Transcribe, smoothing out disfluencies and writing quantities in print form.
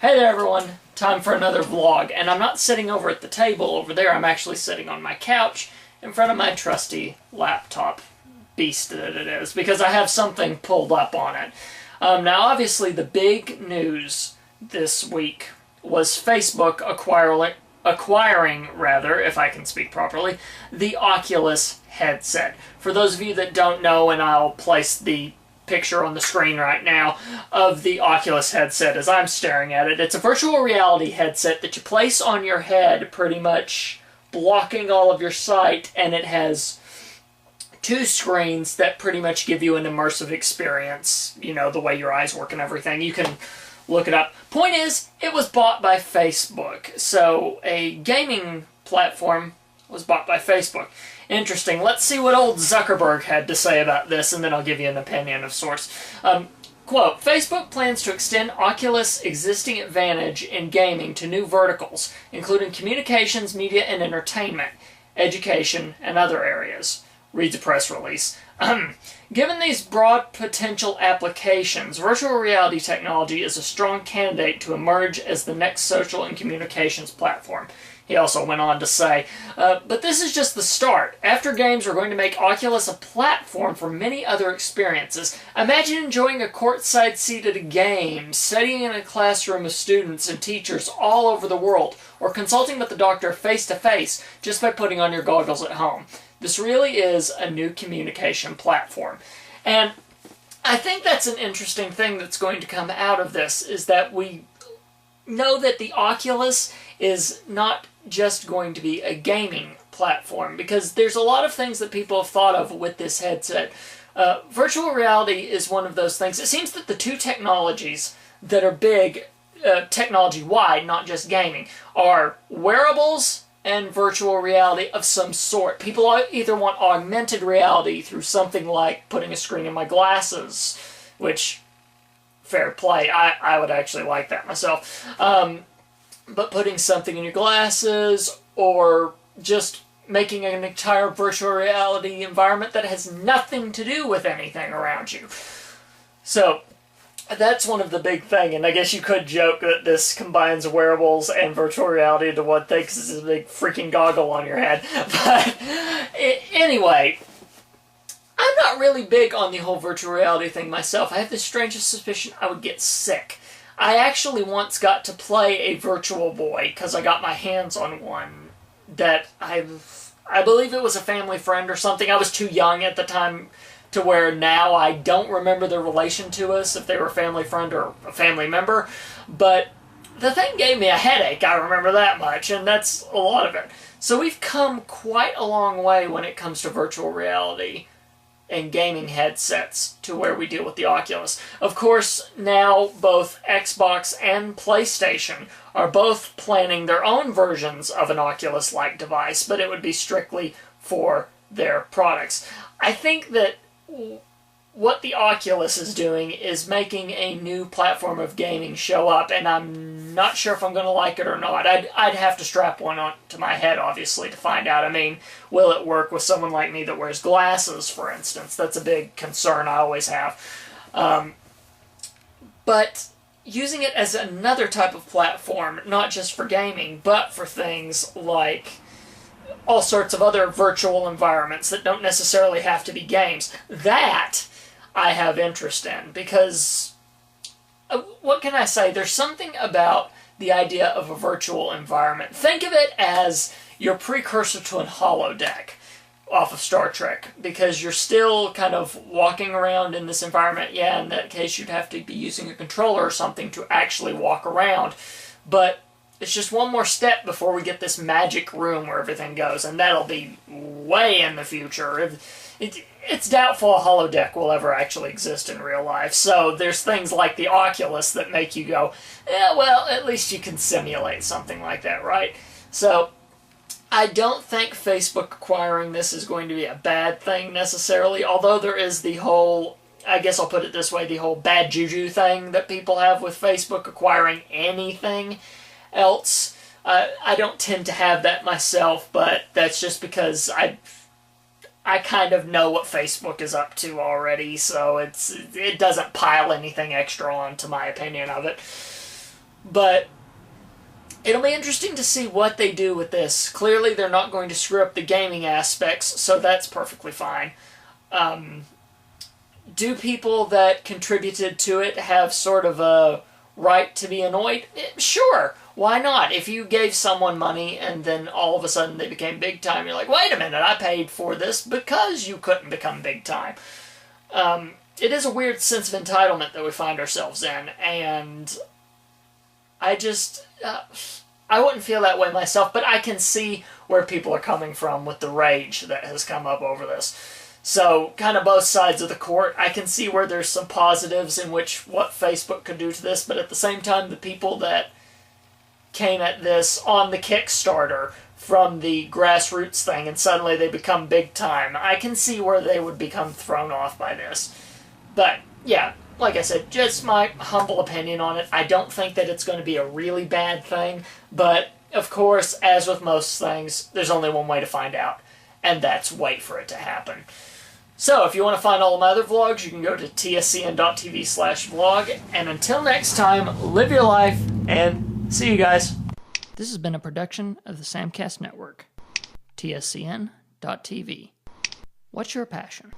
Hey there everyone, time for another vlog, and I'm not sitting over at the table over there, I'm actually sitting on my couch in front of my trusty laptop beast that it is, because I have something pulled up on it. Now obviously the big news this week was Facebook acquiring, if I can speak properly, the Oculus headset. For those of you that don't know, and I'll place the picture on the screen right now of the Oculus headset as I'm staring at it. It's a virtual reality headset that you place on your head, pretty much blocking all of your sight, and it has two screens that pretty much give you an immersive experience, you know, the way your eyes work and everything. You can look it up. Point is, it was bought by Facebook, so a gaming platform was bought by Facebook. Interesting. Let's see what old Zuckerberg had to say about this, and then I'll give you an opinion of sorts. Quote, Facebook plans to extend Oculus' existing advantage in gaming to new verticals, including communications, media, and entertainment, education, and other areas. Reads a press release. Given these broad potential applications, virtual reality technology is a strong candidate to emerge as the next social and communications platform. He also went on to say, but this is just the start. After games, we're going to make Oculus a platform for many other experiences. Imagine enjoying a courtside seat at a game, studying in a classroom of students and teachers all over the world, or consulting with the doctor face-to-face just by putting on your goggles at home. This really is a new communication platform. And I think that's an interesting thing that's going to come out of this, is that we know that the Oculus is not just going to be a gaming platform, because there's a lot of things that people have thought of with this headset. Virtual reality is one of those things. It seems that the two technologies that are big, technology-wide, not just gaming, are wearables and virtual reality of some sort. People either want augmented reality through something like putting a screen in my glasses, which, fair play, I would actually like that myself. But putting something in your glasses, or just making an entire virtual reality environment that has nothing to do with anything around you. So that's one of the big things, and I guess you could joke that this combines wearables and virtual reality into one thing, because it's a big freaking goggle on your head. But anyway, I'm not really big on the whole virtual reality thing myself. I have this strangest suspicion I would get sick. I actually once got to play a Virtual Boy, because I got my hands on one that I believe it was a family friend or something. I was too young at the time to where now I don't remember the relation to us, if they were a family friend or a family member. But the thing gave me a headache, I remember that much, and that's a lot of it. So we've come quite a long way when it comes to virtual reality and gaming headsets to where we deal with the Oculus. Of course, now both Xbox and PlayStation are both planning their own versions of an Oculus-like device, but it would be strictly for their products. I think that what the Oculus is doing is making a new platform of gaming show up, and I'm not sure if I'm going to like it or not. I'd have to strap one onto my head, obviously, to find out. I mean, will it work with someone like me that wears glasses, for instance? That's a big concern I always have. But using it as another type of platform, not just for gaming, but for things like all sorts of other virtual environments that don't necessarily have to be games, that I have interest in, because what can I say? There's something about the idea of a virtual environment. Think of it as your precursor to a holodeck off of Star Trek, because you're still kind of walking around in this environment. Yeah, in that case you'd have to be using a controller or something to actually walk around, but it's just one more step before we get this magic room where everything goes, and that'll be way in the future. It's doubtful a holodeck will ever actually exist in real life, so there's things like the Oculus that make you go, yeah, well, at least you can simulate something like that, right? So I don't think Facebook acquiring this is going to be a bad thing necessarily, although there is the whole, I guess I'll put it this way, the whole bad juju thing that people have with Facebook acquiring anything else. I don't tend to have that myself, but that's just because I kind of know what Facebook is up to already, so it doesn't pile anything extra on to my opinion of it. But it'll be interesting to see what they do with this. Clearly, they're not going to screw up the gaming aspects, so that's perfectly fine. Do people that contributed to it have sort of a right to be annoyed? Sure, why not? If you gave someone money and then all of a sudden they became big time, you're like, wait a minute, I paid for this because you couldn't become big time. It is a weird sense of entitlement that we find ourselves in, and I just, I wouldn't feel that way myself, but I can see where people are coming from with the rage that has come up over this. So, kind of both sides of the court. I can see where there's some positives in which what Facebook could do to this, but at the same time, the people that came at this on the Kickstarter from the grassroots thing and suddenly they become big time, I can see where they would become thrown off by this. But, yeah, like I said, just my humble opinion on it. I don't think that it's going to be a really bad thing, but, of course, as with most things, there's only one way to find out, and that's wait for it to happen. So, if you want to find all of my other vlogs, you can go to tscn.tv/vlog, and until next time, live your life, and see you guys. This has been a production of the Samcast Network. tscn.tv. What's your passion?